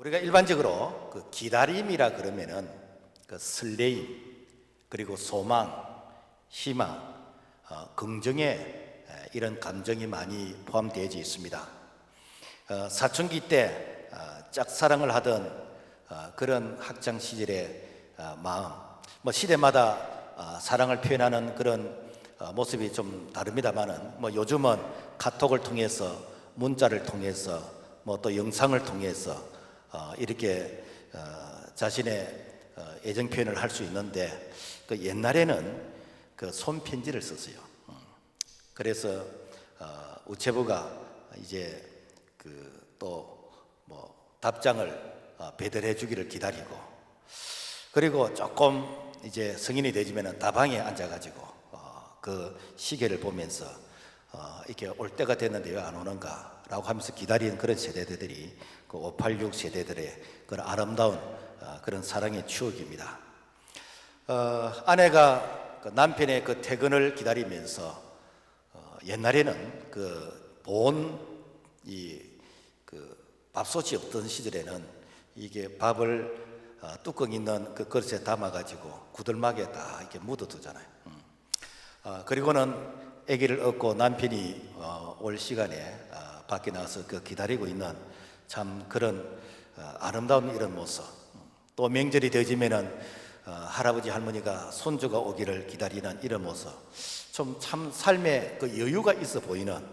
우리가 일반적으로 그 기다림이라 그러면은 그 설레임, 그리고 소망, 희망, 긍정의 이런 감정이 많이 포함되어 있습니다. 사춘기 때 짝사랑을 하던 그런 학창 시절의 마음, 시대마다 사랑을 표현하는 그런 모습이 좀 다릅니다만은 요즘은 카톡을 통해서, 문자를 통해서, 또 영상을 통해서 이렇게 자신의 애정 표현을 할 수 있는데, 그 옛날에는 그 손편지를 썼어요. 그래서 우체부가 이제 또 답장을 배달해 주기를 기다리고, 그리고 조금 이제 성인이 되지면은 다방에 앉아가지고 그 시계를 보면서 이렇게 올 때가 됐는데 왜 안 오는가라고 하면서 기다리는 그런 세대들이 그 586 세대들의 그런 아름다운 그런 사랑의 추억입니다. 아내가 그 남편의 그 퇴근을 기다리면서 옛날에는 밥솥이 없던 시절에는 이게 밥을 뚜껑 있는 그 그릇에 담아가지고 구들막에 딱 이렇게 묻어두잖아요. 그리고는 아기를 얻고 남편이 올 시간에 밖에 나와서 그 기다리고 있는 참 그런 아름다운 이런 모습. 또 명절이 되어지면은 할아버지 할머니가 손주가 오기를 기다리는 이런 모습. 참 삶에 그 여유가 있어 보이는,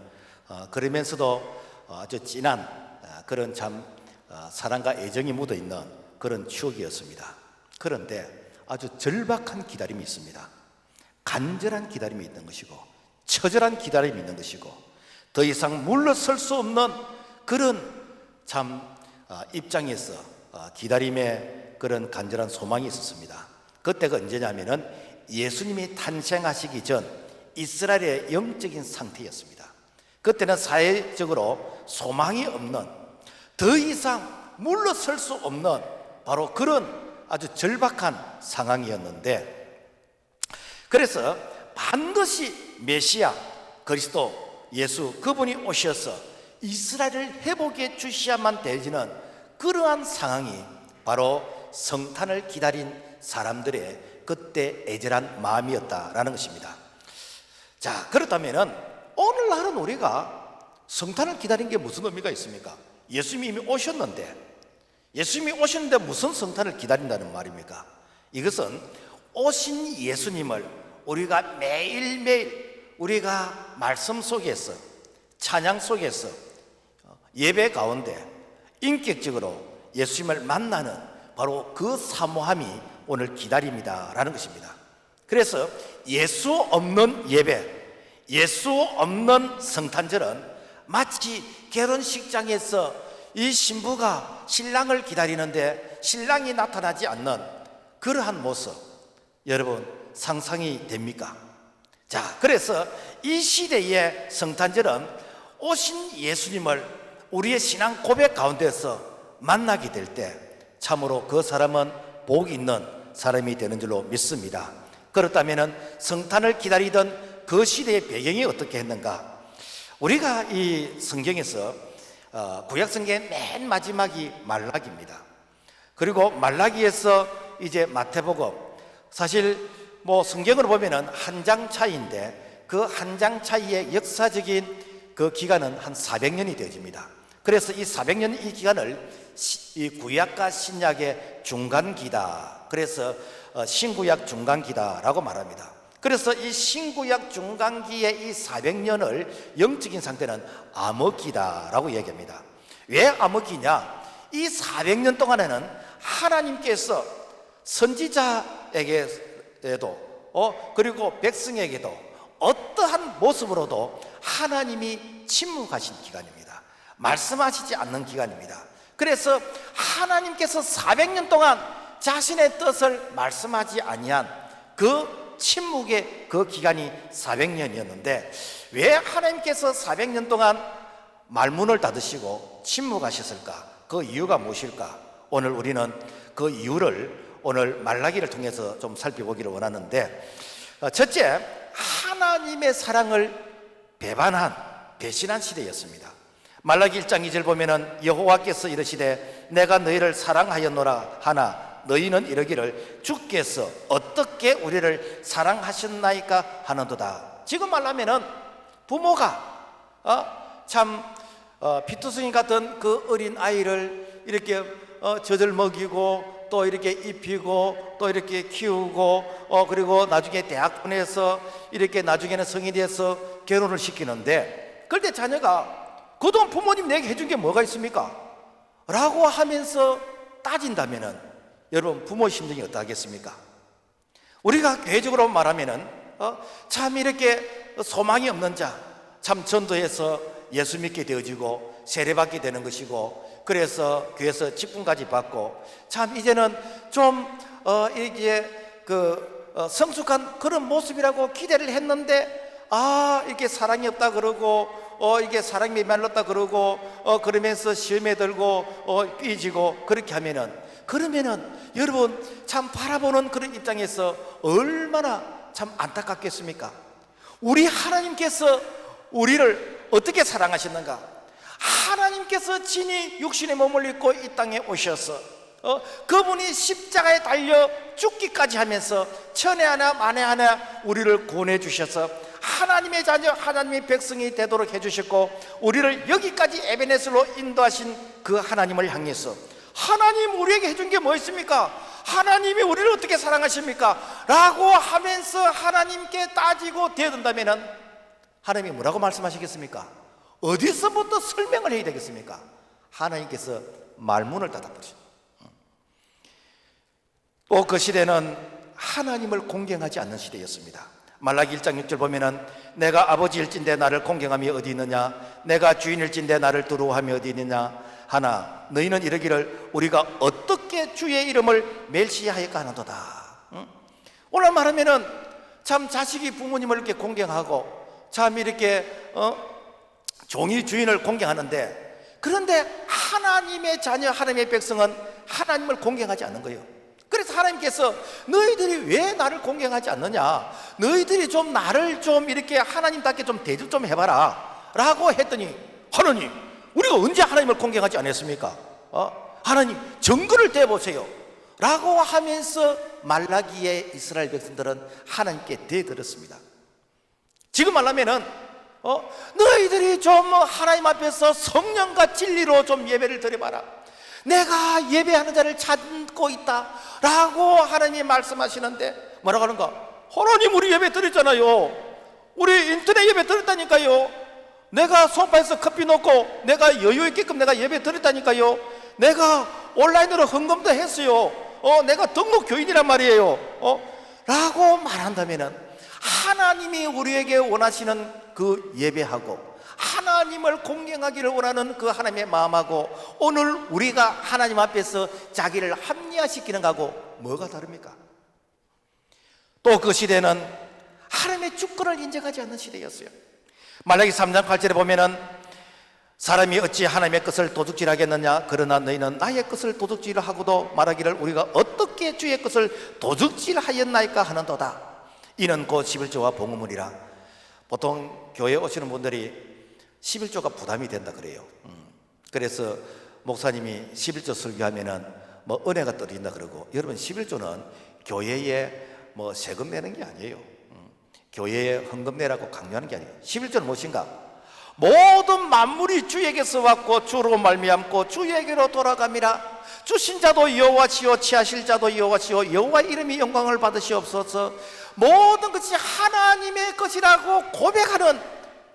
그러면서도 아주 진한 그런 참 사랑과 애정이 묻어 있는 그런 추억이었습니다. 그런데 아주 절박한 기다림이 있습니다. 간절한 기다림이 있는 것이고, 처절한 기다림이 있는 것이고, 더 이상 물러설 수 없는 그런 참 입장에서 기다림의 그런 간절한 소망이 있었습니다. 그때가 언제냐면은 예수님이 탄생하시기 전 이스라엘의 영적인 상태였습니다. 그때는 사회적으로 소망이 없는, 더 이상 물러설 수 없는 바로 그런 아주 절박한 상황이었는데, 그래서 반드시 메시아 그리스도 예수 그분이 오셔서 이스라엘을 회복해 주셔야만 되지는 그러한 상황이 바로 성탄을 기다린 사람들의 그때 애절한 마음이었다라는 것입니다. 자, 그렇다면은 오늘날은 우리가 성탄을 기다린 게 무슨 의미가 있습니까? 예수님이 이미 오셨는데 무슨 성탄을 기다린다는 말입니까? 이것은 오신 예수님을 우리가 매일매일 우리가 말씀 속에서, 찬양 속에서, 예배 가운데 인격적으로 예수님을 만나는 바로 그 사모함이 오늘 기다림이다라는 것입니다. 그래서 예수 없는 예배, 예수 없는 성탄절은 마치 결혼식장에서 이 신부가 신랑을 기다리는데 신랑이 나타나지 않는 그러한 모습, 여러분 상상이 됩니까? 자, 그래서 이 시대의 성탄절은 오신 예수님을 우리의 신앙 고백 가운데서 만나게 될 때 참으로 그 사람은 복이 있는 사람이 되는 줄로 믿습니다. 그렇다면 성탄을 기다리던 그 시대의 배경이 어떻게 했는가? 우리가 이 성경에서 구약성경의 맨 마지막이 말라기입니다. 그리고 말라기에서 이제 마태복음, 사실 성경으로 보면은 한 장 차이인데 그 한 장 차이의 역사적인 그 기간은 한 400년이 되어집니다. 그래서 이 400년 이 기간을 이 구약과 신약의 중간기다, 그래서 신구약 중간기다라고 말합니다. 그래서 이 신구약 중간기의 이 400년을 영적인 상태는 암흑기다라고 얘기합니다. 왜 암흑기냐? 이 400년 동안에는 하나님께서 선지자에게도 그리고 백성에게도 어떠한 모습으로도 하나님이 침묵하신 기간입니다. 말씀하시지 않는 기간입니다. 그래서 하나님께서 400년 동안 자신의 뜻을 말씀하지 아니한 그 침묵의 그 기간이 400년이었는데 왜 하나님께서 400년 동안 말문을 닫으시고 침묵하셨을까? 그 이유가 무엇일까? 오늘 우리는 그 이유를 오늘 말라기를 통해서 좀 살펴보기를 원하는데, 첫째, 하나님의 사랑을 배반한, 배신한 시대였습니다. 말라기 1장 2절 보면은 여호와께서 이르시되 내가 너희를 사랑하였노라 하나 너희는 이러기를 주께서 어떻게 우리를 사랑하셨나이까 하는도다. 지금 말하면은 부모가 피투성이 같은 그 어린 아이를 이렇게 젖을 먹이고 또 이렇게 입히고 또 이렇게 키우고 그리고 나중에 대학 보내서 이렇게 나중에는 성인이 돼서 결혼을 시키는데, 그런데 자녀가 그동안 부모님 내게 해준 게 뭐가 있습니까? 라고 하면서 따진다면은 여러분 부모 심정이 어떠하겠습니까? 우리가 교회적으로 말하면은 참 이렇게 소망이 없는 자 참 전도해서 예수 믿게 되어지고 세례받게 되는 것이고, 그래서 교회에서 직분까지 받고 참 이제는 좀 이게 성숙한 그런 모습이라고 기대를 했는데 이렇게 사랑이 없다 그러고 이게 사랑이 메말랐다 그러고 그러면서 시험에 들고 삐지고 그렇게 하면은, 그러면은 여러분 참 바라보는 그런 입장에서 얼마나 참 안타깝겠습니까? 우리 하나님께서 우리를 어떻게 사랑하셨는가? 하나님께서 친히 육신의 몸을 입고 이 땅에 오셔서 그분이 십자가에 달려 죽기까지 하면서 천에 하나 만에 하나 우리를 구원해 주셔서 하나님의 자녀 하나님의 백성이 되도록 해주셨고, 우리를 여기까지 에베네스로 인도하신 그 하나님을 향해서 하나님 우리에게 해준 게 뭐 있습니까? 하나님이 우리를 어떻게 사랑하십니까? 라고 하면서 하나님께 따지고 대든다면 하나님이 뭐라고 말씀하시겠습니까? 어디서부터 설명을 해야 되겠습니까? 하나님께서 말문을 닫아버리죠. 또 그 시대는 하나님을 공경하지 않는 시대였습니다. 말라기 1장 6절 보면은 내가 아버지일진데 나를 공경함이 어디 있느냐, 내가 주인일진데 나를 두려워함이 어디 있느냐 하나 너희는 이르기를 우리가 어떻게 주의 이름을 멸시하였까 하는도다. 오늘 말하면은 참 자식이 부모님을 이렇게 공경하고 참 이렇게 종이 주인을 공경하는데, 그런데 하나님의 자녀 하나님의 백성은 하나님을 공경하지 않는 거예요. 그래서 하나님께서 너희들이 왜 나를 공경하지 않느냐, 너희들이 좀 나를 좀 이렇게 하나님답게 좀 대접 좀 해봐라 라고 했더니, 하나님 우리가 언제 하나님을 공경하지 않았습니까? 하나님 증거를 대보세요 라고 하면서 말라기의 이스라엘 백성들은 하나님께 대들었습니다. 지금 말하면은 너희들이 좀 하나님 앞에서 성령과 진리로 좀 예배를 드려봐라, 내가 예배하는 자를 찾고 있다 라고 하나님이 말씀하시는데, 뭐라고 하는가? 하나님 우리 예배 드렸잖아요. 우리 인터넷 예배 드렸다니까요. 내가 소파에서 커피 놓고 내가 여유 있게끔 내가 예배 드렸다니까요. 내가 온라인으로 헌금도 했어요. 내가 등록 교인이란 말이에요. 라고 말한다면은 하나님이 우리에게 원하시는 그 예배하고 하나님을 공경하기를 원하는 그 하나님의 마음하고 오늘 우리가 하나님 앞에서 자기를 합리화시키는 거하고 뭐가 다릅니까? 또 그 시대는 하나님의 주권을 인정하지 않는 시대였어요. 말라기 3장 8절에 보면은 사람이 어찌 하나님의 것을 도둑질하겠느냐, 그러나 너희는 나의 것을 도둑질하고도 말하기를 우리가 어떻게 주의 것을 도둑질하였나이까 하는도다. 이는 곧 11조와 봉헌물이라. 보통 교회에 오시는 분들이 11조가 부담이 된다 그래요. 그래서 목사님이 11조 설교하면은 뭐 은혜가 떨어진다 그러고, 여러분 11조는 교회에 뭐 세금 내는 게 아니에요. 교회에 헌금 내라고 강요하는 게 아니에요. 11조는 무엇인가? 모든 만물이 주에게서 왔고 주로 말미암고 주에게로 돌아갑니다. 주신 자도 여호와시요 취하실 자도 여호와시요 여호와 이름이 영광을 받으시옵소서. 모든 것이 하나님의 것이라고 고백하는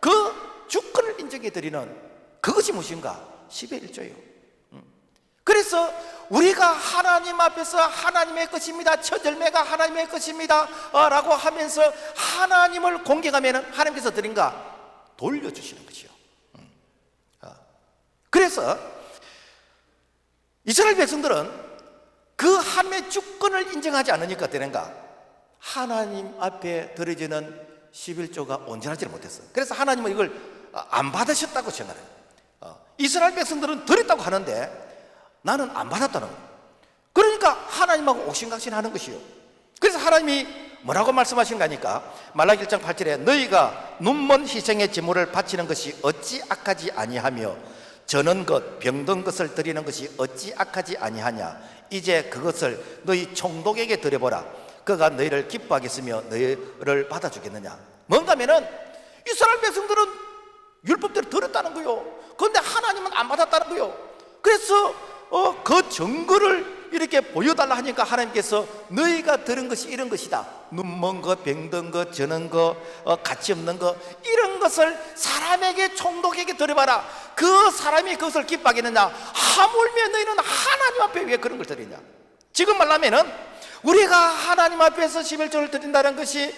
그 주권을 인정해 드리는 그것이 무엇인가? 10의 1조예요. 그래서 우리가 하나님 앞에서 하나님의 것입니다, 첫 열매가 하나님의 것입니다 라고 하면서 하나님을 공경하면 하나님께서 드린가? 돌려주시는 것이요. 그래서 이스라엘 백성들은 그 하나님의 주권을 인정하지 않으니까 되는가? 하나님 앞에 드려지는 11조가 온전하지 못했어요. 그래서 하나님은 이걸 안 받으셨다고 생각해요. 이스라엘 백성들은 드렸다고 하는데 나는 안 받았다는 거예요. 그러니까 하나님하고 옥신각신하는 것이요. 그래서 하나님이 뭐라고 말씀하신 거니까 말라기 1장 8절에 너희가 눈먼 희생의 제물을 바치는 것이 어찌 악하지 아니하며 저는 것 병든 것을 드리는 것이 어찌 악하지 아니하냐. 이제 그것을 너희 총독에게 드려보라. 그가 너희를 기뻐하겠으며 너희를 받아주겠느냐. 뭔가 하면은 이스라엘 백성들은 율법대로 드렸다는 거요. 그런데 하나님은 안 받았다는 거요. 그래서 그 증거를 이렇게 보여달라 하니까 하나님께서 너희가 들은 것이 이런 것이다. 눈먼 거, 병든 거, 저는 거, 가치 없는 거, 이런 것을 사람에게 총독에게 드려봐라. 그 사람이 그것을 기뻐하겠느냐. 하물며 너희는 하나님 앞에 왜 그런 걸 드리냐. 지금 말하면은 우리가 하나님 앞에서 11조를 드린다는 것이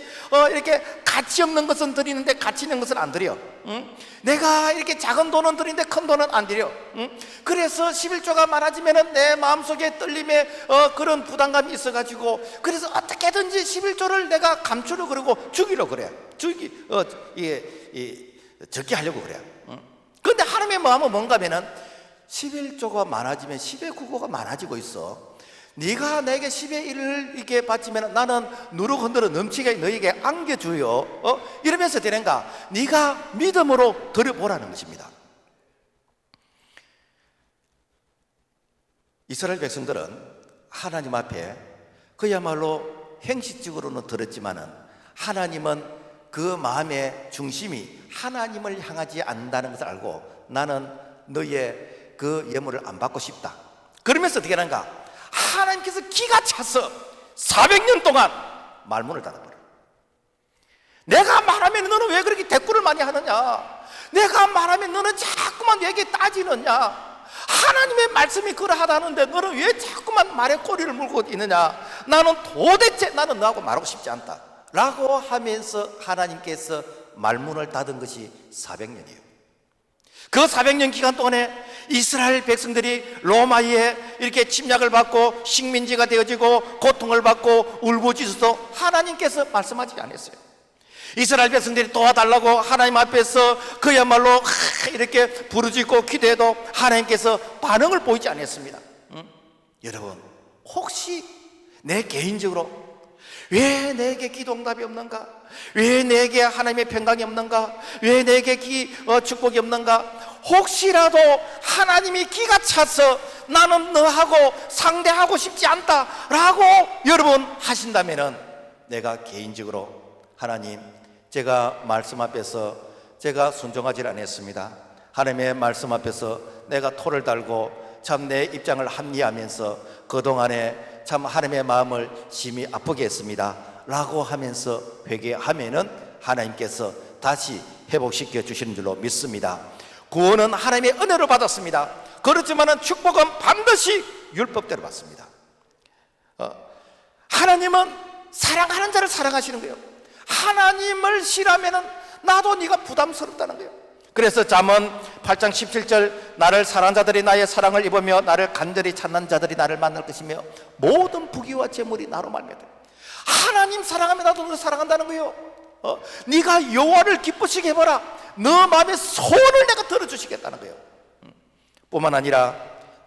이렇게 가치 없는 것은 드리는데 가치 있는 것은 안 드려. 내가 이렇게 작은 돈은 드리는데 큰 돈은 안 드려. 그래서 11조가 많아지면 내 마음속에 떨림에 그런 부담감이 있어가지고, 그래서 어떻게든지 11조를 내가 감추려 그러고 주기로 그래. 적게 하려고 그래. 그런데 하나님의 마음은 뭔가 하면은 11조가 많아지면 10의 국어가 많아지고 있어. 네가 내게 10의 1을 이렇게 바치면 나는 누룩 흔들어 넘치게 너에게 안겨주요. 이러면서 되는가? 네가 믿음으로 드려보라는 것입니다. 이스라엘 백성들은 하나님 앞에 그야말로 형식적으로는 들었지만은 하나님은 그 마음의 중심이 하나님을 향하지 않는다는 것을 알고 나는 너의 그 예물을 안 받고 싶다. 그러면서 어떻게 하는가? 하나님께서 기가 차서 400년 동안 말문을 닫아버려. 내가 말하면 너는 왜 그렇게 대꾸를 많이 하느냐. 내가 말하면 너는 자꾸만 내게 따지느냐. 하나님의 말씀이 그러하다는데 너는 왜 자꾸만 말에 꼬리를 물고 있느냐. 나는 도대체 나는 너하고 말하고 싶지 않다 라고 하면서 하나님께서 말문을 닫은 것이 400년이에요 그 400년 기간 동안에 이스라엘 백성들이 로마에 이렇게 침략을 받고 식민지가 되어지고 고통을 받고 울부짖어도 하나님께서 말씀하지 않았어요. 이스라엘 백성들이 도와달라고 하나님 앞에서 그야말로 이렇게 부르짖고 기도해도 하나님께서 반응을 보이지 않았습니다. 여러분, 혹시 내 개인적으로 왜 내게 기도응답이 없는가? 왜 내게 하나님의 평강이 없는가? 왜 내게 축복이 없는가? 혹시라도 하나님이 기가 차서 나는 너하고 상대하고 싶지 않다라고 여러분 하신다면은 내가 개인적으로 하나님, 제가 말씀 앞에서 제가 순종하지 않았습니다. 하나님의 말씀 앞에서 내가 토를 달고 참 내 입장을 합리하면서 그동안에 참 하나님의 마음을 심히 아프게 했습니다 라고 하면서 회개하면은 하나님께서 다시 회복시켜 주시는 줄로 믿습니다. 구원은 하나님의 은혜로 받았습니다. 그렇지만은 축복은 반드시 율법대로 받습니다. 하나님은 사랑하는 자를 사랑하시는 거예요. 하나님을 싫어하면은 나도 네가 부담스럽다는 거예요. 그래서 잠언 8장 17절 나를 사랑하는 자들이 나의 사랑을 입으며 나를 간절히 찾는 자들이 나를 만날 것이며 모든 부귀와 재물이 나로 말미암아. 하나님 사랑하면 나도 너를 사랑한다는 거예요. 네가 여호와를 기쁘시게 해봐라. 너 마음의 소원을 내가 들어주시겠다는 거예요. 뿐만 아니라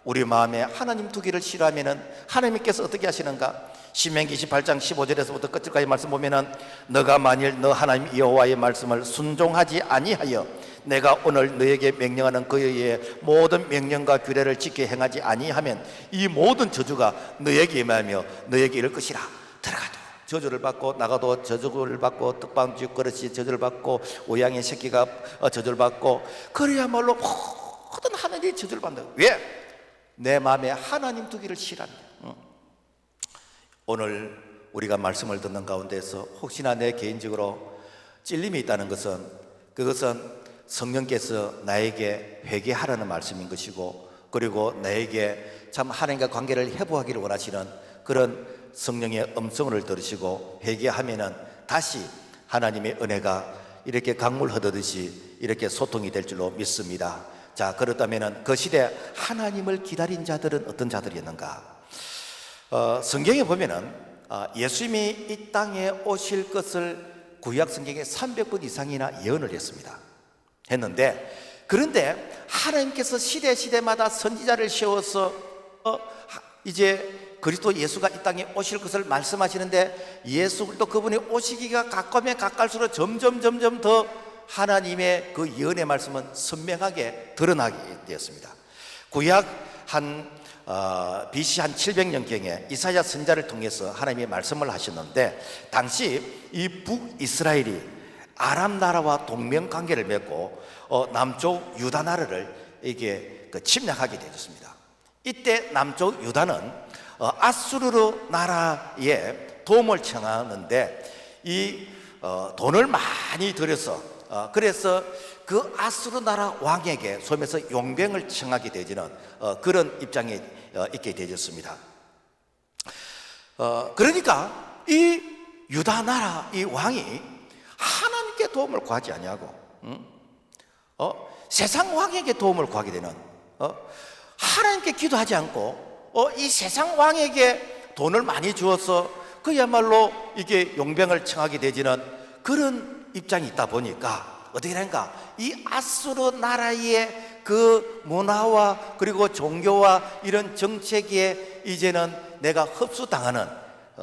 우리 마음에 하나님 두기를 싫어하면은 하나님께서 어떻게 하시는가? 신명기 28장 15절에서부터 끝까지 말씀 보면은 너가 만일 너 하나님 여호와의 말씀을 순종하지 아니하여 내가 오늘 너에게 명령하는 그의 모든 명령과 규례를 지켜 행하지 아니하면 이 모든 저주가 너에게 임하며 너에게 이를 것이라. 들어가도 저주를 받고 나가도 저주를 받고 떡방지 그릇이 저주를 받고 오양의 새끼가 저주를 받고 그래야말로 모든 하나님이 저주를 받는다. 왜? 내 마음에 하나님 두기를 싫어합니다. 오늘 우리가 말씀을 듣는 가운데서 혹시나 내 개인적으로 찔림이 있다는 것은 그것은 성령께서 나에게 회개하라는 말씀인 것이고, 그리고 나에게 참 하나님과 관계를 회복하기를 원하시는 그런 성령의 음성을 들으시고 회개하면은 다시 하나님의 은혜가 이렇게 강물 흐르듯이 이렇게 소통이 될 줄로 믿습니다. 자, 그렇다면은 그 시대 하나님을 기다린 자들은 어떤 자들이었는가? 성경에 보면은 예수님이 이 땅에 오실 것을 구약 성경에 300번 이상이나 예언을 했는데 그런데 하나님께서 시대마다 선지자를 세워서 이제 그리스도 예수가 이 땅에 오실 것을 말씀하시는데 예수도 그분이 오시기가 가까우면 가까울수록 점점 더 하나님의 그 예언의 말씀은 선명하게 드러나게 되었습니다. 구약 BC 한 700년경에 이사야 선지자를 통해서 하나님의 말씀을 하셨는데, 당시 이 북이스라엘이 아람 나라와 동맹 관계를 맺고 남쪽 유다 나라를 이게 침략하게 되었습니다. 이때 남쪽 유다는 아수르 나라에 도움을 청하는데 이 돈을 많이 들여서 그래서 그 아수르 나라 왕에게 소면서 용병을 청하게 되지는 그런 입장에 있게 되었습니다. 그러니까 이 유다 나라 이 왕이 하나님께 도움을 구하지 아니하고 세상 왕에게 도움을 구하게 되는, 하나님께 기도하지 않고 이 세상 왕에게 돈을 많이 주어서 그야말로 이게 용병을 청하게 되지는 그런 입장이 있다 보니까 어떻게 되는가, 이 아수르 나라의 그 문화와 그리고 종교와 이런 정책에 이제는 내가 흡수당하는,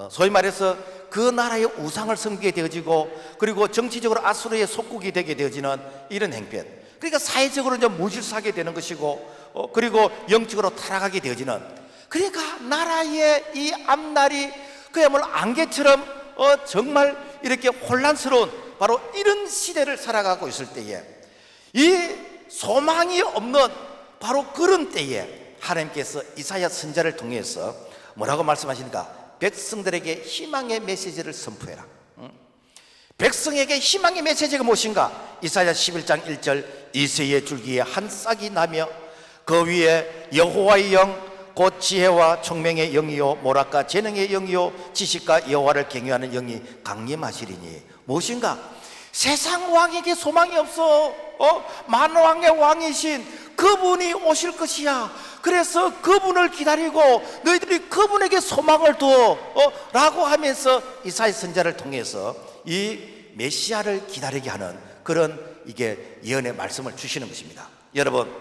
소위 말해서 그 나라의 우상을 섬기게 되어지고 그리고 정치적으로 아수르의 속국이 되게 되어지는 이런 행편, 그러니까 사회적으로 이제 무질서하게 되는 것이고 그리고 영적으로 타락하게 되어지는, 그러니까 나라의 이 앞날이 그야말로 안개처럼 정말 이렇게 혼란스러운 바로 이런 시대를 살아가고 있을 때에, 이 소망이 없는 바로 그런 때에 하나님께서 이사야 선지자를 통해서 뭐라고 말씀하시는가? 백성들에게 희망의 메시지를 선포해라. 백성에게 희망의 메시지가 무엇인가? 이사야 11장 1절, 이새의 줄기에 한 싹이 나며 그 위에 여호와의 영 곧 지혜와 총명의 영이요 모략과 재능의 영이요 지식과 여호와를 경외하는 영이 강림하시리니. 무엇인가? 세상 왕에게 소망이 없어. 만왕의 왕이신 그분이 오실 것이야. 그래서 그분을 기다리고 너희들이 그분에게 소망을 두어 라고 하면서 이사야 선지자를 통해서 이 메시아를 기다리게 하는 그런 이게 예언의 말씀을 주시는 것입니다. 여러분,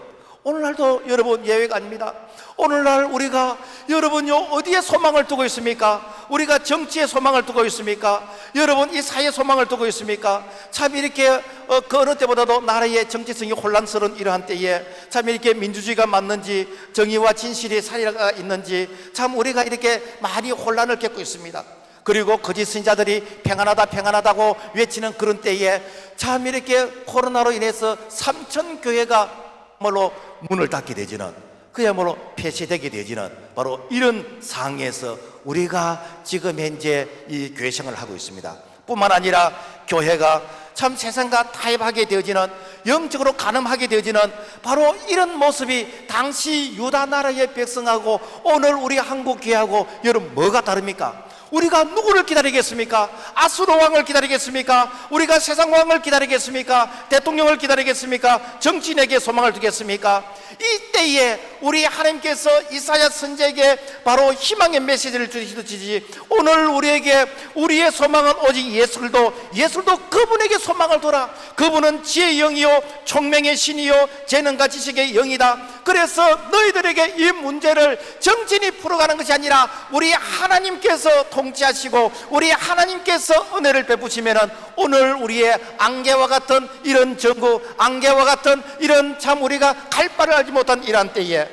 오늘날도 여러분 예외가 아닙니다. 오늘날 우리가 여러분요 어디에 소망을 두고 있습니까? 우리가 정치에 소망을 두고 있습니까? 여러분 이 사회에 소망을 두고 있습니까? 참 이렇게 그 어느 때보다도 나라의 정치성이 혼란스러운 이러한 때에 참 이렇게 민주주의가 맞는지 정의와 진실이 살아가 있는지 참 우리가 이렇게 많이 혼란을 겪고 있습니다. 그리고 거짓 선지자들이 평안하다 평안하다고 외치는 그런 때에 참 이렇게 코로나로 인해서 3천 교회가 물로 문을 닫게 되지는, 그야말로 폐쇄되게 되지는 바로 이런 상황에서 우리가 지금 현재 이 교회 생활을 하고 있습니다. 뿐만 아니라 교회가 참 세상과 타협하게 되어지는, 영적으로 가늠하게 되어지는 바로 이런 모습이 당시 유다 나라의 백성하고 오늘 우리 한국 교회하고 여러분 뭐가 다릅니까? 우리가 누구를 기다리겠습니까? 아수르 왕을 기다리겠습니까? 우리가 세상 왕을 기다리겠습니까? 대통령을 기다리겠습니까? 정치인에게 소망을 두겠습니까? 이때에 우리 하나님께서 이사야 선지자에게 바로 희망의 메시지를 주시듯이 오늘 우리에게 우리의 소망은 오직 예술도 그분에게 소망을 둬라. 그분은 지혜의 영이요 총명의 신이요 재능과 지식의 영이다. 그래서 너희들에게 이 문제를 정치인이 풀어가는 것이 아니라 우리 하나님께서 통치하시고 우리 하나님께서 은혜를 베푸시면은 오늘 우리의 안개와 같은 이런 전국, 안개와 같은 이런 참 우리가 갈 바를 알지 못한 이러한 때에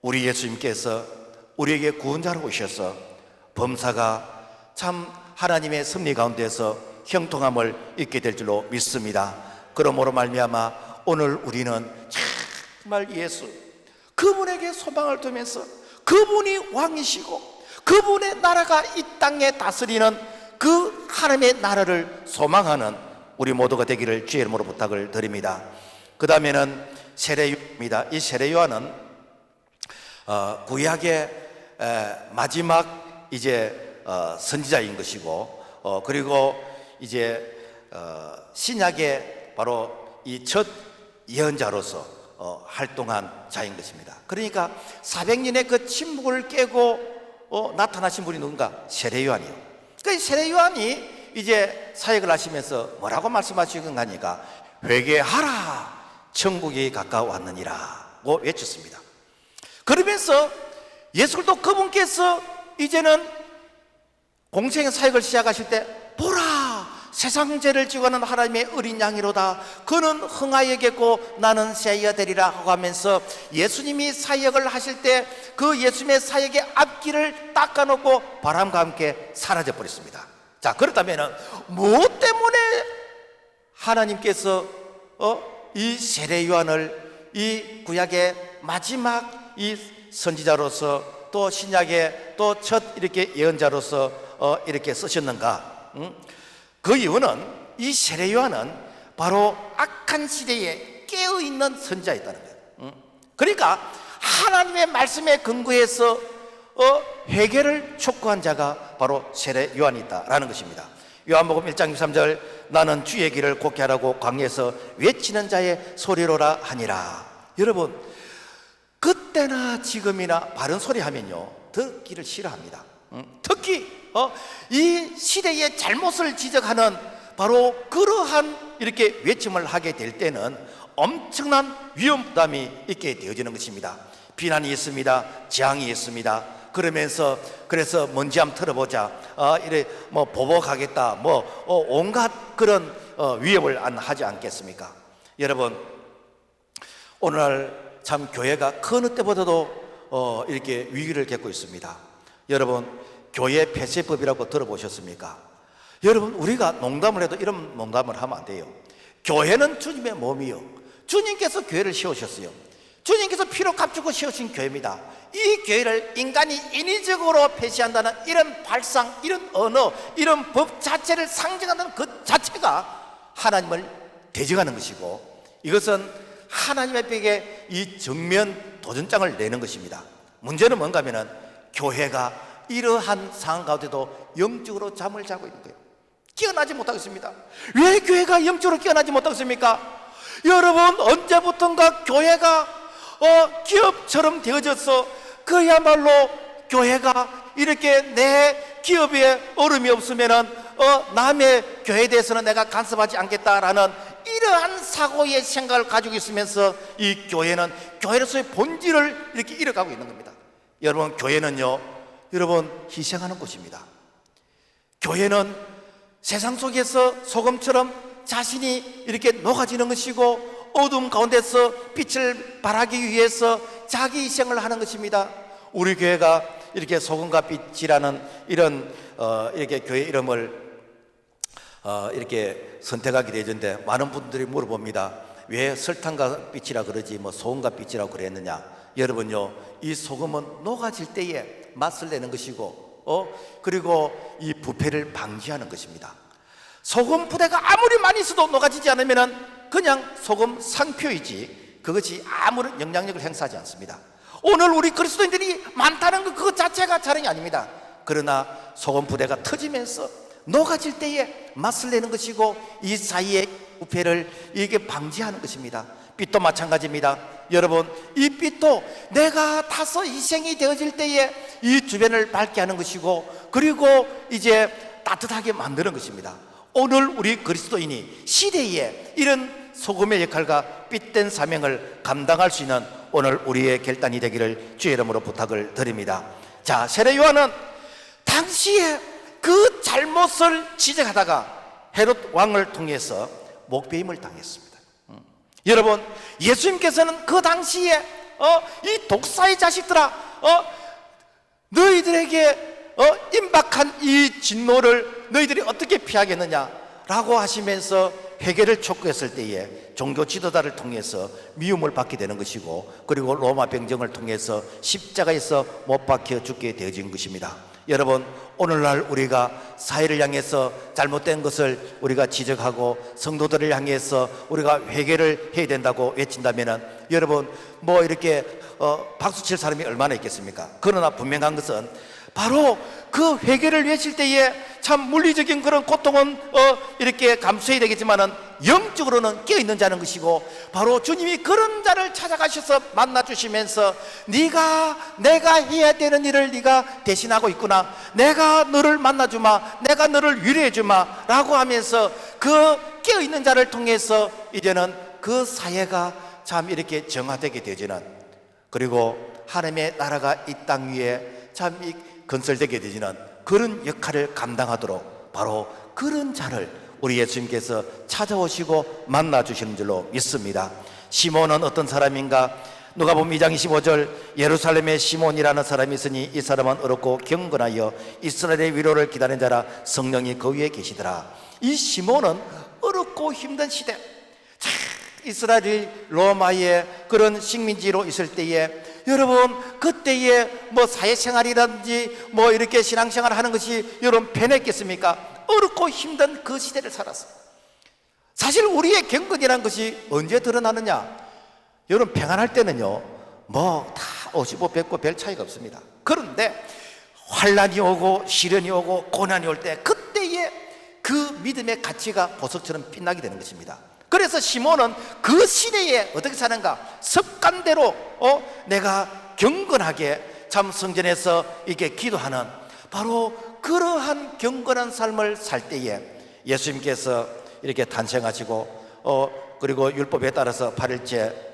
우리 예수님께서 우리에게 구원자로 오셔서 범사가 참 하나님의 섭리 가운데서 형통함을 잊게 될 줄로 믿습니다. 그러므로 말미암아 오늘 우리는 정말 예수 그분에게 소망을 두면서 그분이 왕이시고 그분의 나라가 이 땅에 다스리는 그 하나님의 나라를 소망하는 우리 모두가 되기를 주의 이름으로 부탁을 드립니다. 그 다음에는 세례요한입니다. 이 세례요한은 구약의 마지막 이제 선지자인 것이고 그리고 이제 신약의 바로 이 첫 예언자로서 활동한 자인 것입니다. 그러니까 400년의 그 침묵을 깨고 나타나신 분이 누군가? 세례요한이요. 그러니까 세례요한이 이제 사역을 하시면서 뭐라고 말씀하시는가 하니까 회개하라 천국이 가까워왔느니라고 외쳤습니다. 그러면서 예수도 그분께서 이제는 공생의 사역을 시작하실 때 보라 세상 죄를 지고 하는 하나님의 어린 양이로다. 그는 흥하여겠고 나는 새야 되리라 하고 하면서 예수님이 사역을 하실 때 그 예수님의 사역의 앞길을 닦아놓고 바람과 함께 사라져 버렸습니다. 자, 그렇다면 무엇 때문에 하나님께서 이 세례 요한을 이 구약의 마지막 이 선지자로서 또 신약의 또 첫 이렇게 예언자로서 이렇게 쓰셨는가? 그 이유는 이 세례 요한은 바로 악한 시대에 깨어있는 선지자였다는 거예요. 그러니까 하나님의 말씀에 근거해서 회개를 촉구한 자가 바로 세례 요한이다라는 것입니다. 요한복음 1장 23절 나는 주의 길을 곱게 하라고 광야에서 외치는 자의 소리로라 하니라. 여러분, 그때나 지금이나 바른 소리 하면요 듣기를 싫어합니다. 특히 이 시대의 잘못을 지적하는 바로 그러한 이렇게 외침을 하게 될 때는 엄청난 위험 부담이 있게 되어지는 것입니다. 비난이 있습니다. 재앙이 있습니다. 그러면서 그래서 먼지 한번 털어보자, 이래 뭐 보복하겠다, 온갖 그런 위협을 하지 않겠습니까? 여러분, 오늘날 참 교회가 그 어느 때보다도 이렇게 위기를 겪고 있습니다. 여러분, 교회 폐쇄법이라고 들어보셨습니까? 여러분, 우리가 농담을 해도 이런 농담을 하면 안 돼요. 교회는 주님의 몸이요, 주님께서 교회를 세우셨어요. 주님께서 피로 값주고 세우신 교회입니다. 이 교회를 인간이 인위적으로 폐쇄한다는 이런 발상, 이런 언어, 이런 법 자체를 상징하는 그 자체가 하나님을 대적하는 것이고, 이것은 하나님의 벽에 이 정면 도전장을 내는 것입니다. 문제는 뭔가 하면은 교회가 이러한 상황 가운데도 영적으로 잠을 자고 있는 거예요. 깨어나지 못하고 있습니다. 왜 교회가 영적으로 깨어나지 못하고 있습니까? 여러분, 언제부턴가 교회가 기업처럼 되어져서 그야말로 교회가 이렇게 내 기업에 얼음이 없으면은 남의 교회에 대해서는 내가 간섭하지 않겠다라는 이러한 사고의 생각을 가지고 있으면서 이 교회는 교회로서의 본질을 이렇게 잃어가고 있는 겁니다. 여러분, 교회는요, 여러분, 희생하는 곳입니다. 교회는 세상 속에서 소금처럼 자신이 이렇게 녹아지는 것이고, 어둠 가운데서 빛을 발하기 위해서 자기 희생을 하는 것입니다. 우리 교회가 이렇게 소금과 빛이라는 이런 이렇게 교회 이름을 이렇게 선택하게 되는데, 많은 분들이 물어봅니다. 왜 설탕과 빛이라 그러지 뭐 소금과 빛이라고 그랬느냐? 여러분요, 이 소금은 녹아질 때에 맛을 내는 것이고 그리고 이 부패를 방지하는 것입니다. 소금 부대가 아무리 많이 있어도 녹아지지 않으면 그냥 소금 상표이지 그것이 아무런 영향력을 행사하지 않습니다. 오늘 우리 그리스도인들이 많다는 것 그것 자체가 자랑이 아닙니다. 그러나 소금 부대가 터지면서 녹아질 때에 맛을 내는 것이고, 이 사이의 부패를 이게 방지하는 것입니다. 빛도 마찬가지입니다. 여러분, 이 빛도 내가 타서 희생이 되어질 때에 이 주변을 밝게 하는 것이고, 그리고 이제 따뜻하게 만드는 것입니다. 오늘 우리 그리스도인이 시대에 이런 소금의 역할과 빛된 사명을 감당할 수 있는 오늘 우리의 결단이 되기를 주의 이름으로 부탁을 드립니다. 자, 세례 요한은 당시에 그 잘못을 지적하다가 헤롯 왕을 통해서 목배임을 당했습니다. 여러분, 예수님께서는 그 당시에 이 독사의 자식들아, 너희들에게 임박한 이 진노를 너희들이 어떻게 피하겠느냐라고 하시면서 회개를 촉구했을 때에 종교 지도자를 통해서 미움을 받게 되는 것이고, 그리고 로마 병정을 통해서 십자가에서 못 박혀 죽게 되어진 것입니다. 여러분, 오늘날 우리가 사회를 향해서 잘못된 것을 우리가 지적하고 성도들을 향해서 우리가 회개를 해야 된다고 외친다면은, 여러분 뭐 이렇게 박수칠 사람이 얼마나 있겠습니까? 그러나 분명한 것은 바로 그 회개를 외칠 때에 참 물리적인 그런 고통은 이렇게 감수해야 되겠지만은 영적으로는 깨어있는 자는 것이고, 바로 주님이 그런 자를 찾아가셔서 만나주시면서 내가 해야 되는 일을 네가 대신하고 있구나, 내가 너를 만나주마, 내가 너를 위로해주마 라고 하면서 그 깨어있는 자를 통해서 이제는 그 사회가 참 이렇게 정화되게 되지는, 그리고 하나님의 나라가 이 땅 위에 참 건설되게 되지는 그런 역할을 감당하도록 바로 그런 자를 우리 예수님께서 찾아오시고 만나 주시는 줄로 믿습니다. 시몬은 어떤 사람인가? 누가복음 2장 25절, 예루살렘에 시몬이라는 사람이 있으니 이 사람은 어렵고 경건하여 이스라엘의 위로를 기다리는 자라, 성령이 그 위에 계시더라. 이 시몬은 어렵고 힘든 시대, 이스라엘이 로마의 그런 식민지로 있을 때에, 여러분 그때에 뭐 사회생활이라든지 뭐 이렇게 신앙생활 하는 것이 여러분 편했겠습니까? 어렵고 힘든 그 시대를 살았어. 사실 우리의 경건이라는 것이 언제 드러나느냐? 여러분 평안할 때는요 뭐 다 55, 100고 별 차이가 없습니다. 그런데 환란이 오고 시련이 오고 고난이 올 때, 그때에 그 믿음의 가치가 보석처럼 빛나게 되는 것입니다. 그래서 시몬은 그 시대에 어떻게 사는가? 습관대로 내가 경건하게 참 성전에서 이렇게 기도하는 바로 그러한 경건한 삶을 살 때에 예수님께서 이렇게 탄생하시고 그리고 율법에 따라서 8일째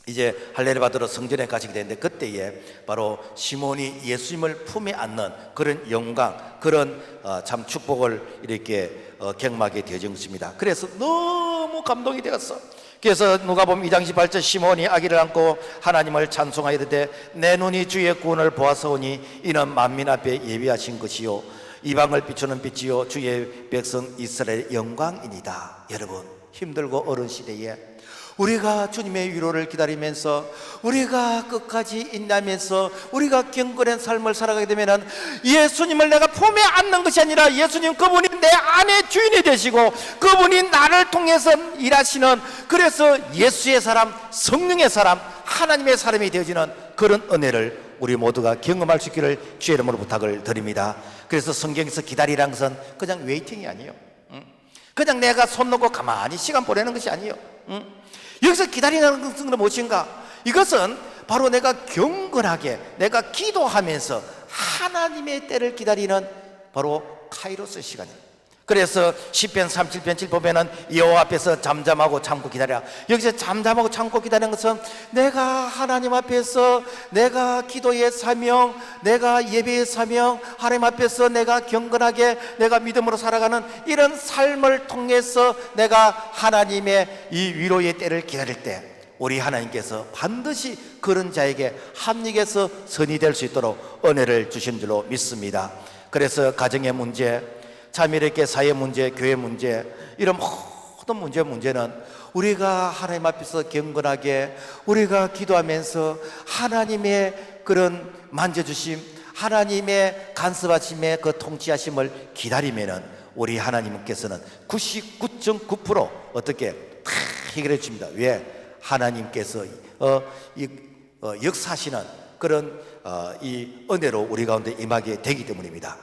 이제 할례를 받으러 성전에 가시게 되는데, 그때에 바로 시몬이 예수님을 품에 안는 그런 영광, 그런 참 축복을 이렇게 경험하게 되어진 것입니다. 그래서 너무 감동이 되었어. 그래서 누가복음 2장 18절, 시몬이 아기를 안고 하나님을 찬송하여 이르되 내 눈이 주의 구원을 보았사오니 이는 만민 앞에 예비하신 것이요 이방을 비추는 빛이요 주의 백성 이스라엘의 영광이니이다. 여러분, 힘들고 어려운 시대에 우리가 주님의 위로를 기다리면서 우리가 끝까지 인내하면서 우리가 경건한 삶을 살아가게 되면 예수님을 내가 품에 안는 것이 아니라 예수님 그분이 내 안의 주인이 되시고 그분이 나를 통해서 일하시는, 그래서 예수의 사람, 성령의 사람, 하나님의 사람이 되어지는 그런 은혜를 우리 모두가 경험할 수 있기를 주의 이름으로 부탁을 드립니다. 그래서 성경에서 기다리라는 것은 그냥 웨이팅이 아니에요. 그냥 내가 손 놓고 가만히 시간 보내는 것이 아니에요. 여기서 기다리는 것은 무엇인가? 이것은 바로 내가 경건하게 내가 기도하면서 하나님의 때를 기다리는 바로 카이로스 시간이에요. 그래서 시편 37편 7 보면은 여호와 앞에서 잠잠하고 참고 기다려. 여기서 잠잠하고 참고 기다리는 것은 내가 하나님 앞에서 내가 기도의 사명, 내가 예배의 사명, 하나님 앞에서 내가 경건하게 내가 믿음으로 살아가는 이런 삶을 통해서 내가 하나님의 이 위로의 때를 기다릴 때 우리 하나님께서 반드시 그런 자에게 합력해서 선이 될 수 있도록 은혜를 주신 줄로 믿습니다. 그래서 가정의 문제, 자매에게 사회 문제, 교회 문제, 이런 모든 문제는 우리가 하나님 앞에서 경건하게 우리가 기도하면서 하나님의 그런 만져주심, 하나님의 간섭하심의 그 통치하심을 기다리면은 우리 하나님께서는 99.9% 어떻게 다 해결해 줍니다. 왜? 하나님께서 역사하시는 그런 이 은혜로 우리 가운데 임하게 되기 때문입니다.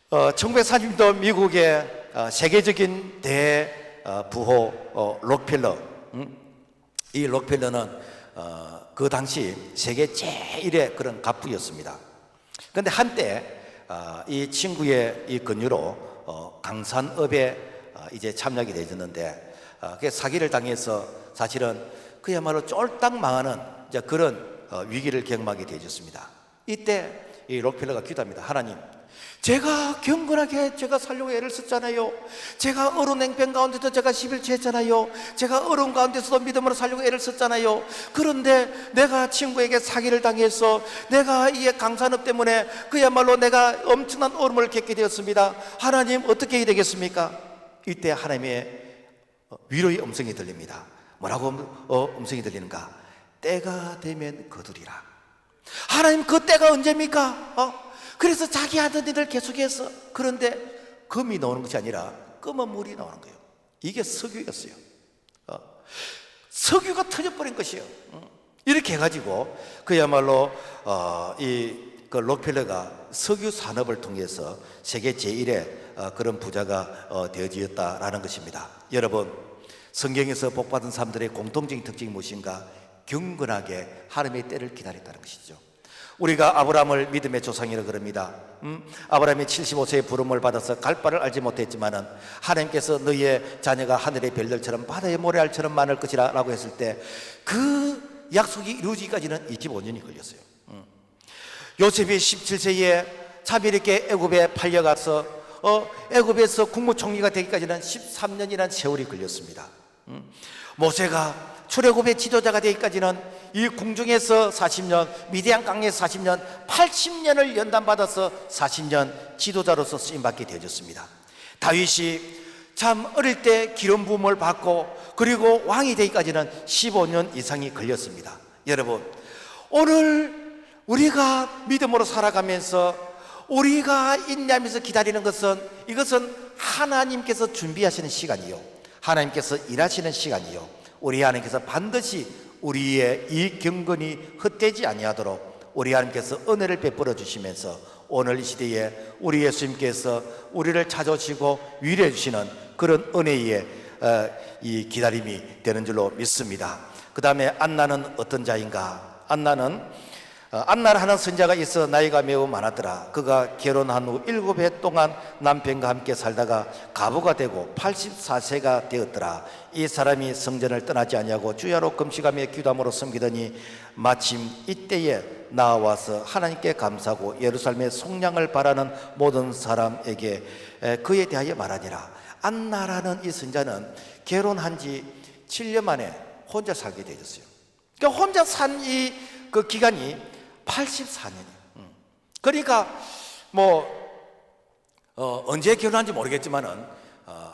1940년도 미국의 세계적인 대부호 록펠러, 이 록펠러는 그 당시 세계 제1의 그런 갑부였습니다. 그런데 한때 이 친구의 이 권유로 강산업에 이제 참여하게 되었는데 그 사기를 당해서 사실은 그야말로 쫄딱 망하는 이제 그런 위기를 경험하게 되었습니다. 이때 이 록펠러가 기도합니다. 하나님, 제가 경건하게 제가 살려고 애를 썼잖아요. 제가 어려운 행편 가운데서 제가 11조 했잖아요. 제가 어려운 가운데서도 믿음으로 살려고 애를 썼잖아요. 그런데 내가 친구에게 사기를 당해서 내가 이 강산업 때문에 그야말로 내가 엄청난 어려움을 겪게 되었습니다. 하나님, 어떻게 해야 되겠습니까? 이때 하나님의 위로의 음성이 들립니다. 뭐라고 음성이 들리는가? 때가 되면 거두리라. 하나님, 그 때가 언제입니까? 그래서 자기 하던 일을 계속해서, 그런데 금이 나오는 것이 아니라 검은 물이 나오는 거예요. 이게 석유였어요. 석유가 터져버린 것이에요. 이렇게 해가지고 그야말로 그 록펠러가 석유 산업을 통해서 세계 제1의 그런 부자가 되어지었다라는 것입니다. 여러분, 성경에서 복받은 사람들의 공통적인 특징이 무엇인가? 경건하게 하나님의 때를 기다렸다는 것이죠. 우리가 아브라함을 믿음의 조상이라고 그럽니다. 아브라함이 75세의 부름을 받아서 갈 바를 알지 못했지만은 하나님께서 너희의 자녀가 하늘의 별들처럼 바다의 모래알처럼 많을 것이라 라고 했을 때 그 약속이 이루어지기까지는 25년이 걸렸어요. 요셉이 17세에 자비롭게 애굽에 팔려가서 애굽에서 국무총리가 되기까지는 13년이라는 세월이 걸렸습니다. 모세가 출애굽의 지도자가 되기까지는 이 궁중에서 40년, 미디안 강에서 40년, 80년을 연단받아서 40년 지도자로서 쓰임받게 되어졌습니다. 다윗이 참 어릴 때 기름 부음을 받고 그리고 왕이 되기까지는 15년 이상이 걸렸습니다. 여러분, 오늘 우리가 믿음으로 살아가면서 우리가 인내하면서 기다리는 것은, 이것은 하나님께서 준비하시는 시간이요, 하나님께서 일하시는 시간이요, 우리 하나님께서 반드시 우리의 이 경건이 헛되지 아니하도록 우리 하나님께서 은혜를 베풀어 주시면서 오늘 이 시대에 우리 예수님께서 우리를 찾아오시고 위로해 주시는 그런 은혜의 이 기다림이 되는 줄로 믿습니다. 그 다음에 안나는 어떤 자인가? 안나를 하는 선자가 있어 나이가 매우 많았더라. 그가 결혼한 후 7해 동안 남편과 함께 살다가 과부가 되고 84세가 되었더라. 이 사람이 성전을 떠나지 아니하고 주야로 금식하며 기도함으로 섬기더니 마침 이때에 나와서 하나님께 감사하고 예루살렘의 속량을 바라는 모든 사람에게 그에 대하여 말하니라. 안나라는 이 선자는 결혼한 지 7년 만에 혼자 살게 되었어요. 그러니까 혼자 산 그 기간이 84년이에요. 그러니까 언제 결혼한지 모르겠지만은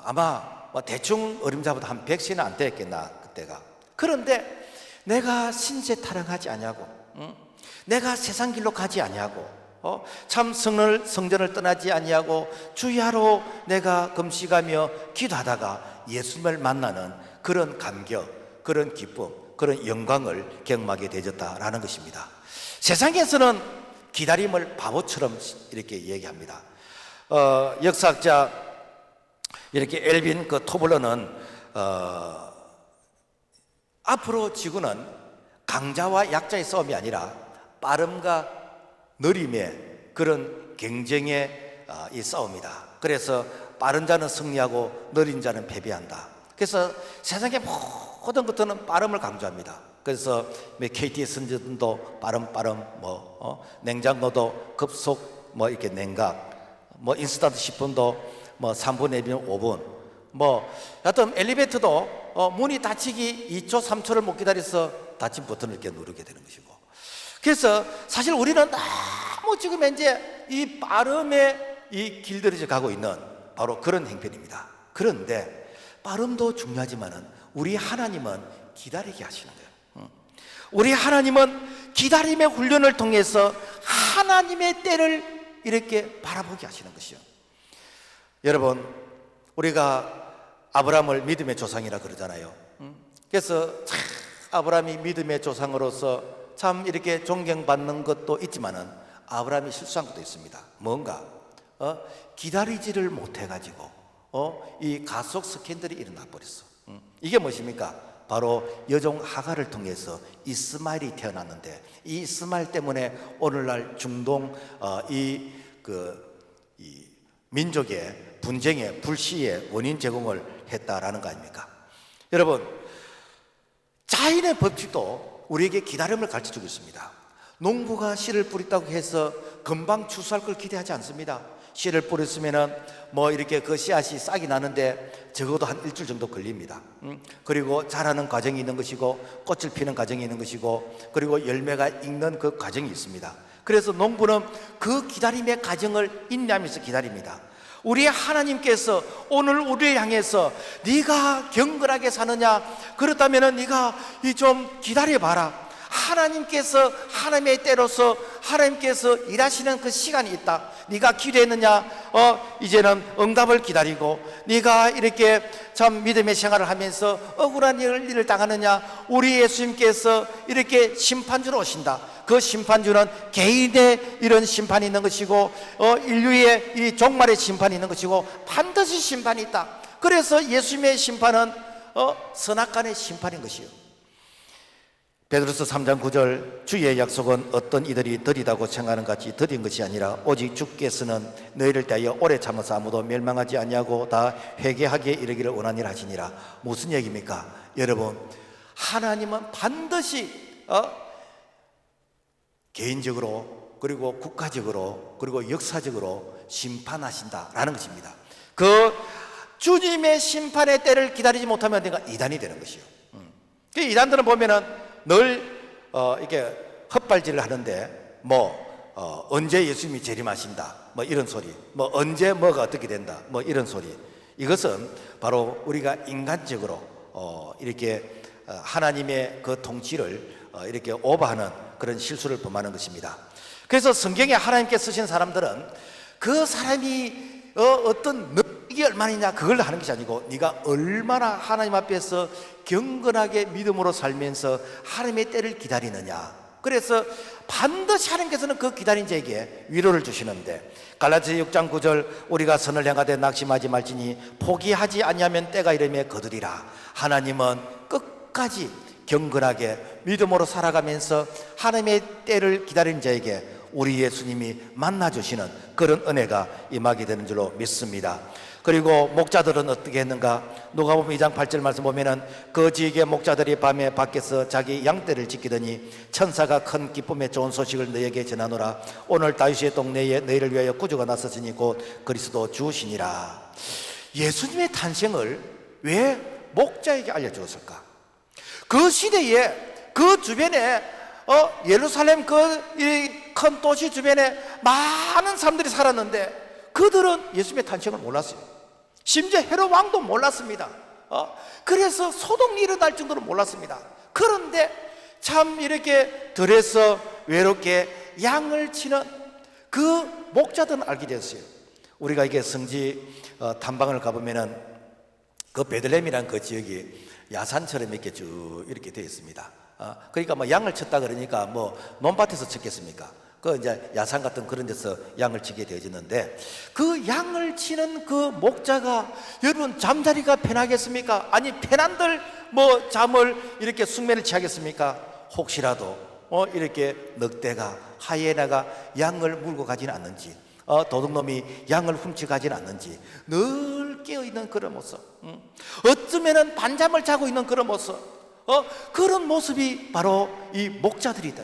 아마 대충 어림잡아도 한 100세는 안 됐겠나 그때가. 그런데 내가 신세 타령하지 아니하고, 내가 세상 길로 가지 아니하고, 참 성전을 떠나지 아니하고 주야로 내가 금식하며 기도하다가 예수님을 만나는 그런 감격, 그런 기쁨, 그런 영광을 경험하게 되었다라는 것입니다. 세상에서는 기다림을 바보처럼 이렇게 얘기합니다. 역사학자 이렇게 엘빈 토블러는 앞으로 지구는 강자와 약자의 싸움이 아니라 빠름과 느림의 그런 경쟁의 이 싸움이다. 그래서 빠른 자는 승리하고 느린 자는 패배한다. 그래서 세상의 모든 것들은 빠름을 강조합니다. 그래서 KT 선전도 빠름, 냉장고도 급속 이렇게 냉각, 인스턴트 식품도 3분 내지는 5분, 여하튼 엘리베이터도 문이 닫히기 2초, 3초를 못 기다려서 닫힌 버튼을 이렇게 누르게 되는 것이고. 그래서 사실 우리는 너무 지금 이제 이 빠름에 이 길들여져 가고 있는 바로 그런 형편입니다. 그런데 빠름도 중요하지만은 우리 하나님은 기다리게 하시는 거예요. 우리 하나님은 기다림의 훈련을 통해서 하나님의 때를 이렇게 바라보게 하시는 것이요. 여러분, 우리가 아브라함을 믿음의 조상이라 그러잖아요. 그래서 참 아브라함이 믿음의 조상으로서 참 이렇게 존경받는 것도 있지만은 아브라함이 실수한 것도 있습니다. 뭔가 기다리지를 못해가지고 이 가속 스캔들이 일어나 버렸어. 이게 무엇입니까? 바로 여종 하갈을 통해서 이스마엘이 태어났는데 이 이스마엘 때문에 오늘날 중동 이 민족의 분쟁의 불씨의 원인 제공을 했다라는 거 아닙니까? 여러분, 자연의 법칙도 우리에게 기다림을 가르쳐주고 있습니다. 농부가 씨를 뿌렸다고 해서 금방 추수할 걸 기대하지 않습니다. 씨를 뿌렸으면은 이렇게 그 씨앗이 싹이 나는데 적어도 한 일주일 정도 걸립니다. 그리고 자라는 과정이 있는 것이고 꽃을 피는 과정이 있는 것이고 그리고 열매가 익는 그 과정이 있습니다. 그래서 농부는 그 기다림의 과정을 인내하면서 기다립니다. 우리 하나님께서 오늘 우리를 향해서 네가 경건하게 사느냐, 그렇다면 네가 좀 기다려봐라. 하나님께서 하나님의 때로서 하나님께서 일하시는 그 시간이 있다. 네가 기도했느냐? 이제는 응답을 기다리고, 네가 이렇게 참 믿음의 생활을 하면서 억울한 일을 당하느냐? 우리 예수님께서 이렇게 심판주로 오신다. 그 심판주는 개인의 이런 심판이 있는 것이고 인류의 이 종말의 심판이 있는 것이고 반드시 심판이 있다. 그래서 예수님의 심판은 선악간의 심판인 것이요. 베드로서 3장 9절, 주의 약속은 어떤 이들이 더디다고 생각하는 같이 더딘 것이 아니라 오직 주께서는 너희를 대하여 오래 참아서 아무도 멸망하지 아니하고 다 회개하기에 이르기를 원하니라 하시니라. 무슨 얘기입니까? 여러분, 하나님은 반드시 개인적으로 그리고 국가적으로 그리고 역사적으로 심판하신다라는 것입니다. 그 주님의 심판의 때를 기다리지 못하면 내가 이단이 되는 것이요. 그 이단들은 보면은 늘 이렇게 헛발질을 하는데 언제 예수님이 재림하신다 뭐 이런 소리, 뭐 언제 뭐가 어떻게 된다 뭐 이런 소리. 이것은 바로 우리가 인간적으로 이렇게 하나님의 그 통치를 이렇게 오버하는 그런 실수를 범하는 것입니다. 그래서 성경에 하나님께 쓰신 사람들은 그 사람이 어떤 능력이 얼마나 그걸 하는 것이 아니고 네가 얼마나 하나님 앞에서 경건하게 믿음으로 살면서 하나님의 때를 기다리느냐. 그래서 반드시 하나님께서는 그 기다린 자에게 위로를 주시는데, 갈라디아 6장 9절 우리가 선을 향하되 낙심하지 말지니 포기하지 아니하면 때가 이르매 거두리라. 하나님은 끝까지 경건하게 믿음으로 살아가면서 하나님의 때를 기다리는 자에게 우리 예수님이 만나주시는 그런 은혜가 임하게 되는 줄로 믿습니다. 그리고 목자들은 어떻게 했는가? 누가복음 2장 8절 말씀 보면은 그 지역의 목자들이 밤에 밖에서 자기 양떼를 지키더니 천사가 큰 기쁨의 좋은 소식을 너희에게 전하노라. 오늘 다윗의 동네에 너희를 위하여 구주가 나섰으니 곧 그리스도 주시니라. 예수님의 탄생을 왜 목자에게 알려주었을까? 그 시대에 그 주변에 예루살렘 그 큰 도시 주변에 많은 사람들이 살았는데 그들은 예수님의 탄생을 몰랐어요. 심지어 헤롯 왕도 몰랐습니다. 그래서 소동이 일어날 정도로 몰랐습니다. 그런데 참 이렇게 들에서 외롭게 양을 치는 그 목자들은 알게 됐어요. 우리가 이게 성지 탐방을 가보면은 그 베들레헴이라는 그 지역이 야산처럼 이렇게 쭉 이렇게 되어 있습니다. 그러니까 뭐 양을 쳤다 그러니까 뭐 논밭에서 쳤겠습니까? 그 이제 야산 같은 그런 데서 양을 치게 되어지는데, 그 양을 치는 그 목자가 여러분 잠자리가 편하겠습니까? 아니 편한들 뭐 잠을 이렇게 숙면을 취하겠습니까? 혹시라도 이렇게 늑대가 하이에나가 양을 물고 가지는 않는지, 도둑놈이 양을 훔쳐가지는 않는지 늘 깨어있는 그런 모습, 어쩌면은 반잠을 자고 있는 그런 모습, 그런 모습이 바로 이 목자들이다.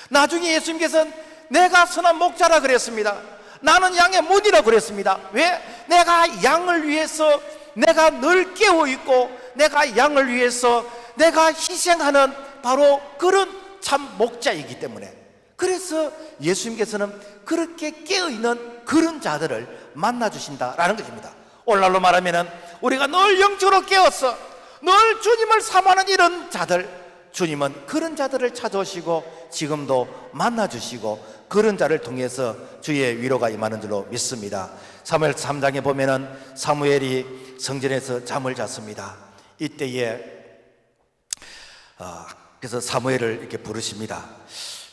나중에 예수님께서는 내가 선한 목자라 그랬습니다. 나는 양의 문이라 그랬습니다. 왜? 내가 양을 위해서 내가 늘 깨어있고 내가 양을 위해서 내가 희생하는 바로 그런 참 목자이기 때문에. 그래서 예수님께서는 그렇게 깨어있는 그런 자들을 만나주신다라는 것입니다. 오늘날로 말하면 우리가 늘 영적으로 깨어서 늘 주님을 사모하는 이런 자들, 주님은 그런 자들을 찾아오시고 지금도 만나주시고 그런 자를 통해서 주의 위로가 임하는 줄로 믿습니다. 사무엘 3장에 보면은 사무엘이 성전에서 잠을 잤습니다. 이때에 그래서 사무엘을 이렇게 부르십니다.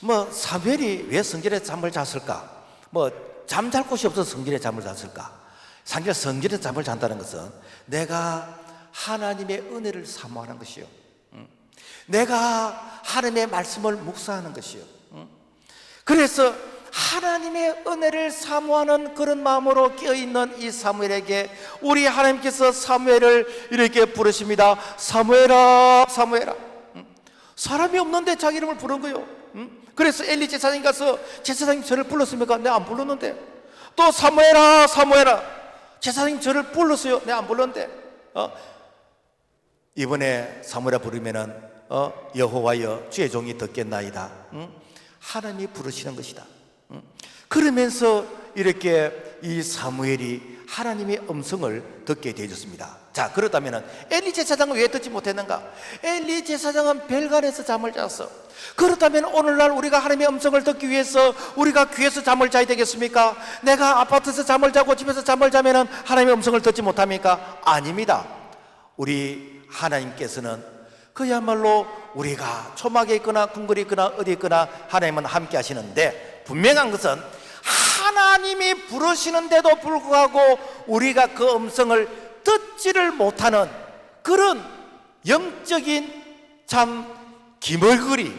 뭐 사무엘이 왜 성전에서 잠을 잤을까? 뭐 잠잘 곳이 없어서 성전에 잠을 잤을까? 성전에서 잠을 잔다는 것은 내가 하나님의 은혜를 사모하는 것이요, 내가 하나님의 말씀을 묵상하는 것이요. 그래서 하나님의 은혜를 사모하는 그런 마음으로 깨어있는 이 사무엘에게 우리 하나님께서 사무엘을 이렇게 부르십니다. 사무엘아, 사무엘아. 사람이 없는데 자기 이름을 부른 거요. 그래서 엘리 제사장이 가서 제사장님 저를 불렀습니까? 내가 안 불렀는데. 또 사무엘아, 사무엘아. 제사장님 저를 불렀어요. 내가 안 불렀는데. 이번에 사무엘아 부르면은 여호와여 주의 종이 듣겠나이다. 하나님이 부르시는 것이다. 그러면서 이렇게 이 사무엘이 하나님의 음성을 듣게 되어졌습니다. 자, 그렇다면 엘리 제사장은 왜 듣지 못했는가? 엘리 제사장은 별관에서 잠을 잤어. 그렇다면 오늘날 우리가 하나님의 음성을 듣기 위해서 우리가 귀에서 잠을 자야 되겠습니까? 내가 아파트에서 잠을 자고 집에서 잠을 자면 하나님의 음성을 듣지 못합니까? 아닙니다. 우리 하나님께서는 그야말로 우리가 초막에 있거나 궁궐에 있거나 어디 있거나 하나님은 함께 하시는데, 분명한 것은 하나님이 부르시는데도 불구하고 우리가 그 음성을 듣지를 못하는 그런 영적인 참 기멀거리,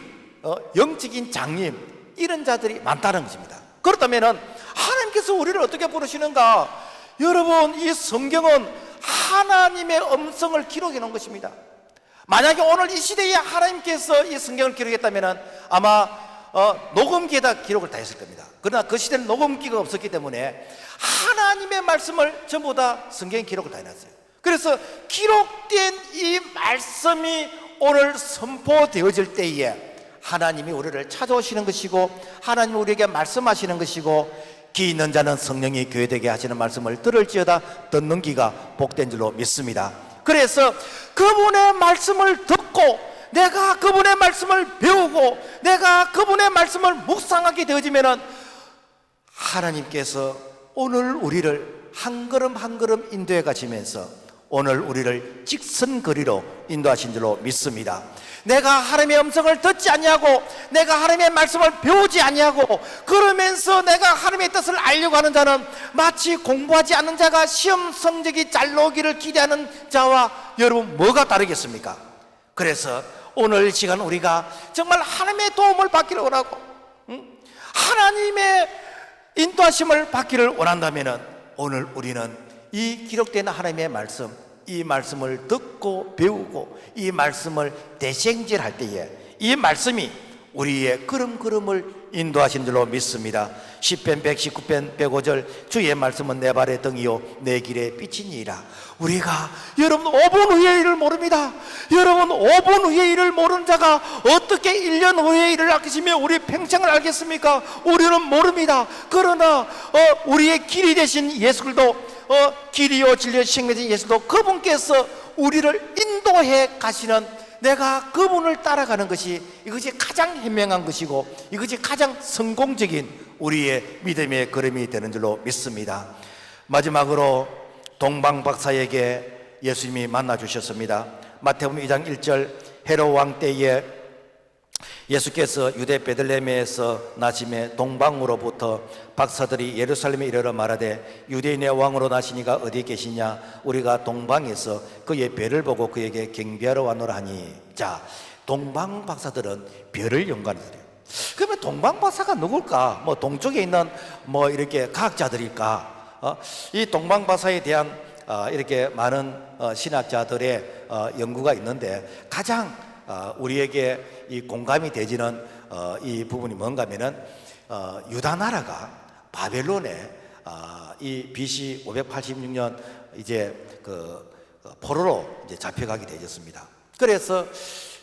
영적인 장님, 이런 자들이 많다는 것입니다. 그렇다면 하나님께서 우리를 어떻게 부르시는가? 여러분, 이 성경은 하나님의 음성을 기록해 놓은 것입니다. 만약에 오늘 이 시대에 하나님께서 이 성경을 기록했다면 아마 녹음기에다 기록을 다 했을 겁니다. 그러나 그 시대는 녹음기가 없었기 때문에 하나님의 말씀을 전부 다 성경에 기록을 다 해놨어요. 그래서 기록된 이 말씀이 오늘 선포되어질 때에 하나님이 우리를 찾아오시는 것이고 하나님이 우리에게 말씀하시는 것이고 귀 있는 자는 성령이 교회되게 하시는 말씀을 들을지어다 듣는 귀가 복된 줄로 믿습니다. 그래서 그분의 말씀을 듣고 내가 그분의 말씀을 배우고 내가 그분의 말씀을 묵상하게 되어지면 하나님께서 오늘 우리를 한 걸음 한 걸음 인도해 가시면서 오늘 우리를 직선거리로 인도하신 줄로 믿습니다. 내가 하나님의 음성을 듣지 아니하고 내가 하나님의 말씀을 배우지 아니하고 그러면서 내가 하나님의 뜻을 알려고 하는 자는 마치 공부하지 않는 자가 시험 성적이 잘 나오기를 기대하는 자와 여러분 뭐가 다르겠습니까? 그래서 오늘 시간 우리가 정말 하나님의 도움을 받기를 원하고 하나님의 인도하심을 받기를 원한다면 오늘 우리는 이 기록된 하나님의 말씀, 이 말씀을 듣고 배우고 이 말씀을 대생질할 때에 이 말씀이 우리의 걸음걸음을 인도하신 줄로 믿습니다. 시편 119편 105절 주의 말씀은 내 발의 등이요 내 길의 빛이니이다. 우리가 여러분 5분 후의 일을 모릅니다. 여러분 5분 후의 일을 모르는 자가 어떻게 1년 후의 일을 알겠으며 우리 평생을 알겠습니까? 우리는 모릅니다. 그러나 우리의 길이 되신 예수도 길이요 진리요 생명이신 예수도 그분께서 우리를 인도해 가시는 내가 그분을 따라가는 것이 이것이 가장 현명한 것이고 이것이 가장 성공적인 우리의 믿음의 걸음이 되는 줄로 믿습니다. 마지막으로 동방 박사에게 예수님이 만나 주셨습니다. 마태복음 2장 1절 헤롯 왕 때에 예수께서 유대 베들레헴에서 나심에 동방으로부터 박사들이 예루살렘에 이르러 말하되 유대인의 왕으로 나시니가 어디 계시냐 우리가 동방에서 그의 별을 보고 그에게 경배하러 왔노라 하니. 자, 동방 박사들은 별을 연구하는데요. 그러면 동방 박사가 누굴까? 뭐 동쪽에 있는 뭐 이렇게 과학자들일까? 이 동방 박사에 대한 이렇게 많은 신학자들의 연구가 있는데 가장 우리에게 이 공감이 되지는 이 부분이 뭔가 하면은 유다 나라가 바벨론에 이 BC 586년 이제 그 포로로 이제 잡혀가게 되었습니다. 그래서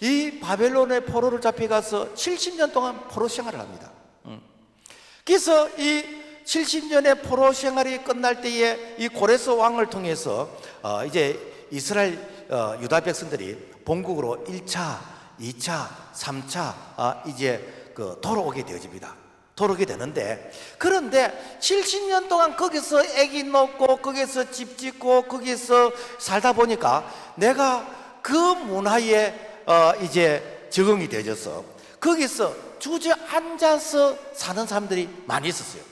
이 바벨론의 포로를 잡혀가서 70년 동안 포로 생활을 합니다. 그래서 이 70년의 포로 생활이 끝날 때에 이 고레스 왕을 통해서 이제 이스라엘 유다 백성들이 본국으로 1차, 2차, 3차 이제 돌아오게 되어집니다. 돌아오게 되는데 그런데 70년 동안 거기서 아기 낳고 거기서 집 짓고 거기서 살다 보니까 내가 그 문화에 이제 적응이 되어져서 거기서 주저앉아서 사는 사람들이 많이 있었어요.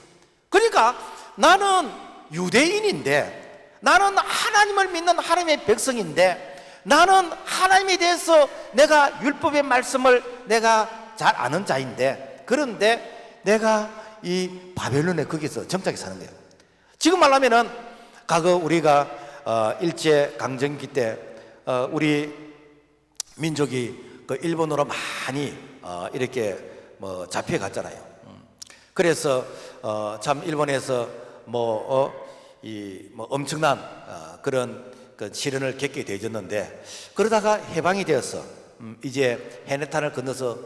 그러니까 나는 유대인인데 나는 하나님을 믿는 하나님의 백성인데 나는 하나님에 대해서 내가 율법의 말씀을 내가 잘 아는 자인데 그런데 내가 이 바벨론에 거기서 정착해 사는 거예요. 지금 말하면은 과거 우리가 일제 강점기 때 우리 민족이 그 일본으로 많이 이렇게 뭐 잡혀갔잖아요. 그래서 참 일본에서 이 엄청난 그런 그 시련을 겪게 되어졌는데 그러다가 해방이 되어서 이제 해내탄을 건너서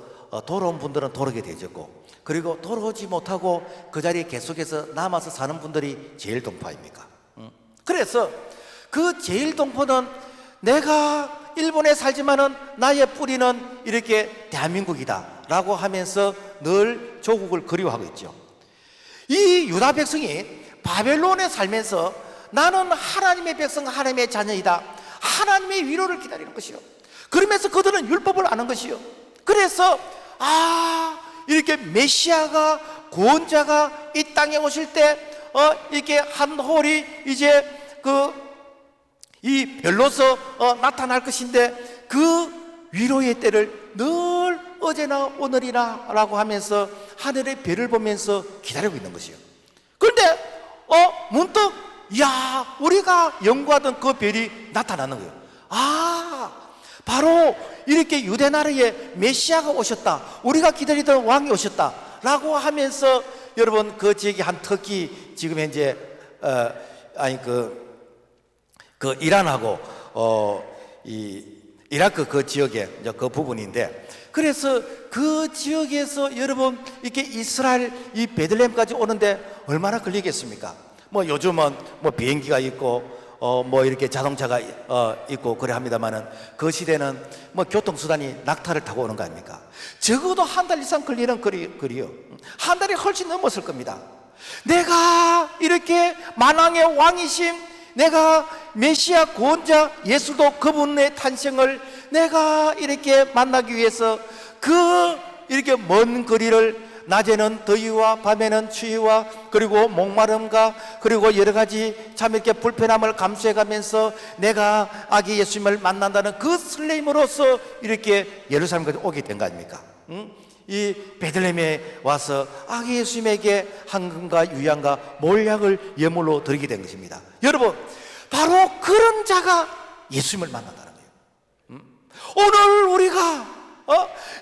돌아온 분들은 돌아오게 되어졌고 그리고 돌아오지 못하고 그 자리에 계속해서 남아서 사는 분들이 제일동파입니까? 그래서 그 제일동포는 내가 일본에 살지만은 나의 뿌리는 이렇게 대한민국이다 라고 하면서 늘 조국을 그리워하고 있죠. 이 유다 백성이 바벨론에 살면서 나는 하나님의 백성 하나님의 자녀이다 하나님의 위로를 기다리는 것이요 그러면서 그들은 율법을 아는 것이요 그래서 이렇게 메시아가 구원자가 이 땅에 오실 때 이렇게 한 홀이 이제 이 별로서 나타날 것인데 그 위로의 때를 늘 어제나 오늘이나 라고 하면서 하늘의 별을 보면서 기다리고 있는 것이요 그런데 문득 우리가 연구하던 그 별이 나타나는 거예요. 바로 이렇게 유대 나라에 메시아가 오셨다, 우리가 기다리던 왕이 오셨다 라고 하면서 여러분 그 지역이 한 터키, 지금 현재 그 이란하고 이 이라크 그 지역에 이제 그 부분인데, 그래서 그 지역에서 여러분 이렇게 이스라엘 이 베들레헴까지 오는데 얼마나 걸리겠습니까? 뭐 요즘은 뭐 비행기가 있고 뭐 이렇게 자동차가 있고 그래 합니다만은, 그 시대는 뭐 교통수단이 낙타를 타고 오는 거 아닙니까? 적어도 한 달 이상 걸리는 거리요. 한 달이 훨씬 넘었을 겁니다. 내가 이렇게 만왕의 왕이심, 내가 메시아 구원자 예수도 그분의 탄생을 내가 이렇게 만나기 위해서 이렇게 먼 거리를, 낮에는 더위와 밤에는 추위와 그리고 목마름과 그리고 여러 가지 참 이렇게 불편함을 감수해가면서 내가 아기 예수님을 만난다는 그 설렘으로서 이렇게 예루살렘까지 오게 된 거 아닙니까? 이 베들레헴에 와서 아기 예수님에게 황금과 유향과 몰약을 예물로 드리게 된 것입니다. 여러분, 바로 그런 자가 예수님을 만난다는 거예요. 오늘 우리가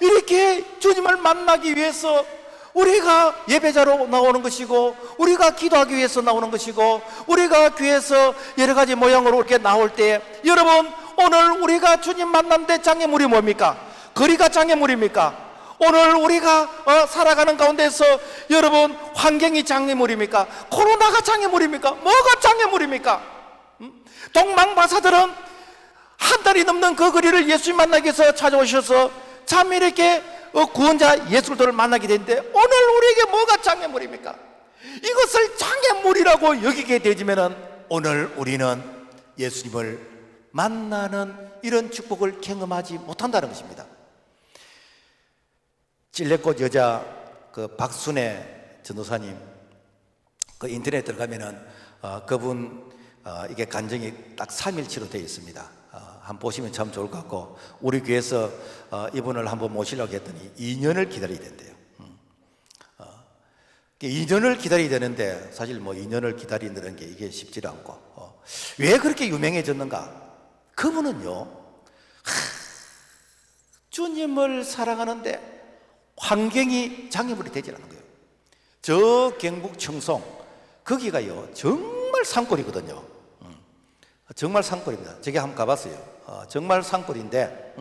이렇게 주님을 만나기 위해서 우리가 예배자로 나오는 것이고, 우리가 기도하기 위해서 나오는 것이고, 우리가 교회에서 여러 가지 모양으로 이렇게 나올 때, 여러분 오늘 우리가 주님 만났는데 장애물이 뭡니까? 거리가 장애물입니까? 오늘 우리가 살아가는 가운데서 여러분 환경이 장애물입니까? 코로나가 장애물입니까? 뭐가 장애물입니까? 동방바사들은 한 달이 넘는 그 거리를 예수님 만나기 위해서 찾아오셔서 참 이렇게 구원자 예수를 만나게 되는데, 오늘 우리에게 뭐가 장애물입니까? 이것을 장애물이라고 여기게 되지면은 오늘 우리는 예수님을 만나는 이런 축복을 경험하지 못한다는 것입니다. 찔레꽃 여자 그 박순애 전도사님 그 인터넷 들어가면은 그분 이게 간증이 딱 3일치로 되어 있습니다. 한번 보시면 참 좋을 것 같고, 우리 교회에서 이분을 한번 모시려고 했더니 2년을 기다려야 된대요. 2년을 기다려야 되는데, 사실 뭐 2년을 기다린다는 게 이게 쉽지 않고, 왜 그렇게 유명해졌는가? 그분은요, 주님을 사랑하는데 환경이 장애물이 되질 않은 거예요. 저 경북 청송 거기가요 정말 산골이거든요. 정말 산골입니다. 저기 한번 가봤어요. 정말 산골인데,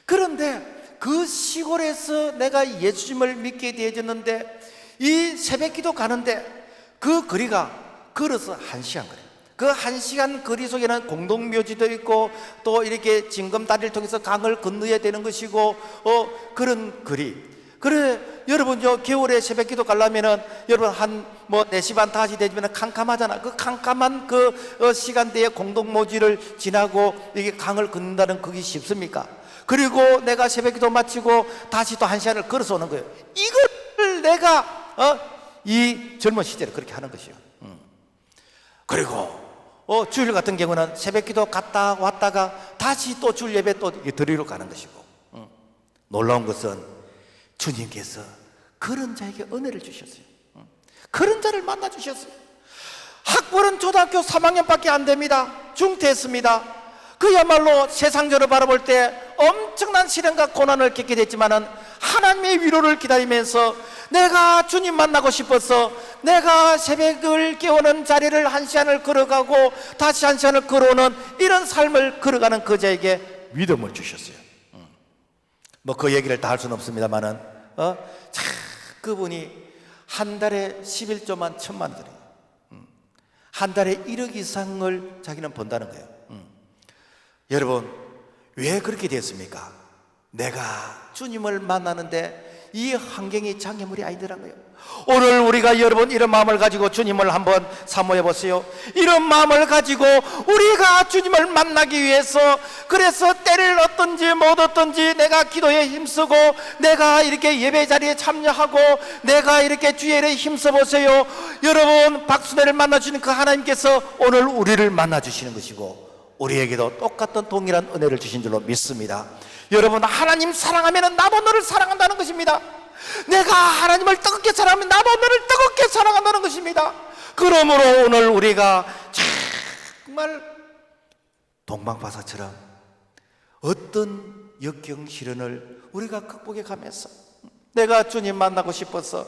그런데 그 시골에서 내가 예수님을 믿게 되어졌는데, 이 새벽기도 가는데 그 거리가 걸어서 1시간 거리, 그 1시간 거리 속에는 공동묘지도 있고 또 이렇게 징검다리를 통해서 강을 건너야 되는 것이고 그런 거리. 그래 여러분요, 겨울에 새벽기도 가려면은 여러분 한 뭐 4시 반 5시 되면 캄캄하잖아. 그 캄캄한 그 시간대에 공동묘지를 지나고 이게 강을 건넌다는 그게 쉽습니까? 그리고 내가 새벽기도 마치고 다시 또 1시간을 걸어서 오는 거예요. 이걸 내가 이 젊은 시절에 그렇게 하는 것이요. 그리고 주일 같은 경우는 새벽기도 갔다 왔다가 다시 또 주일 예배 또 드리러 가는 것이고, 놀라운 것은 주님께서 그런 자에게 은혜를 주셨어요. 그런 자를 만나 주셨어요. 학벌은 초등학교 3학년밖에 안 됩니다. 중퇴했습니다. 그야말로 세상적으로 바라볼 때 엄청난 시련과 고난을 겪게 됐지만은 하나님의 위로를 기다리면서 내가 주님 만나고 싶어서 내가 새벽을 깨우는 자리를 1시간을 걸어가고 다시 1시간을 걸어오는 이런 삶을 걸어가는 그 자에게 믿음을 주셨어요. 뭐 그 얘기를 다 할 수는 없습니다만은 그분이 한 달에 11조만 1,000만 원 드려요. 한 달에 1억 이상을 자기는 번다는 거예요. 여러분 왜 그렇게 됐습니까? 내가 주님을 만나는데 이 환경이 장애물이 아니더라고요. 오늘 우리가 여러분 이런 마음을 가지고 주님을 한번 사모해 보세요. 이런 마음을 가지고 우리가 주님을 만나기 위해서, 그래서 때를 얻든지 못 얻든지 내가 기도에 힘쓰고 내가 이렇게 예배 자리에 참여하고 내가 이렇게 주일에 힘써 보세요. 여러분 박순애를 만나 주신 그 하나님께서 오늘 우리를 만나 주시는 것이고 우리에게도 똑같은 동일한 은혜를 주신 줄로 믿습니다. 여러분 하나님 사랑하면 나도 너를 사랑한다는 것입니다. 내가 하나님을 뜨겁게 사랑하면 나도 너를 뜨겁게 사랑한다는 것입니다. 그러므로 오늘 우리가 정말 동방바사처럼 어떤 역경 시련을 우리가 극복해 가면서 내가 주님 만나고 싶어서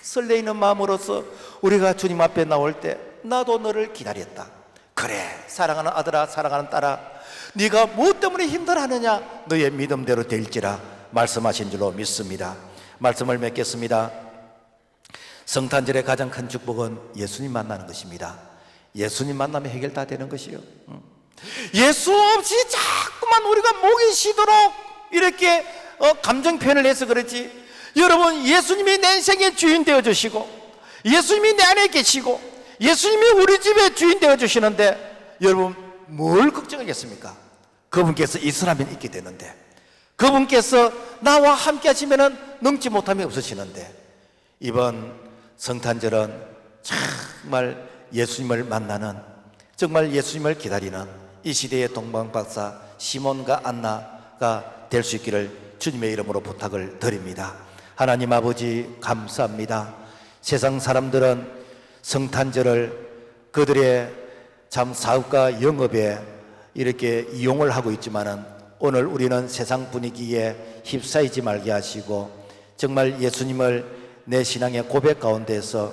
설레이는 마음으로서 우리가 주님 앞에 나올 때 나도 너를 기다렸다. 그래, 사랑하는 아들아, 사랑하는 딸아, 네가 무엇 때문에 힘들어하느냐? 너의 믿음대로 될지라 말씀하신 줄로 믿습니다. 말씀을 맺겠습니다. 성탄절의 가장 큰 축복은 예수님 만나는 것입니다. 예수님 만나면 해결 다 되는 것이요. 예수 없이 자꾸만 우리가 목이 쉬도록 이렇게 감정 표현을 해서 그렇지, 여러분, 예수님이 내 인생의 주인 되어 주시고 예수님이 내 안에 계시고 예수님이 우리 집의 주인 되어 주시는데 여러분 뭘 걱정하겠습니까? 그분께서 있으라면 있게 되는데, 그분께서 나와 함께 하시면 넘지 못함이 없으시는데, 이번 성탄절은 정말 예수님을 만나는, 정말 예수님을 기다리는 이 시대의 동방박사 시몬과 안나가 될 수 있기를 주님의 이름으로 부탁을 드립니다. 하나님 아버지, 감사합니다. 세상 사람들은 성탄절을 그들의 참 사업과 영업에 이렇게 이용을 하고 있지만은, 오늘 우리는 세상 분위기에 휩싸이지 말게 하시고 정말 예수님을 내 신앙의 고백 가운데서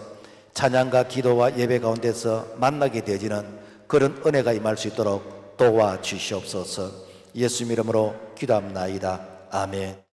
찬양과 기도와 예배 가운데서 만나게 되어지는 그런 은혜가 임할 수 있도록 도와주시옵소서. 예수님 이름으로 기도합나이다. 아멘.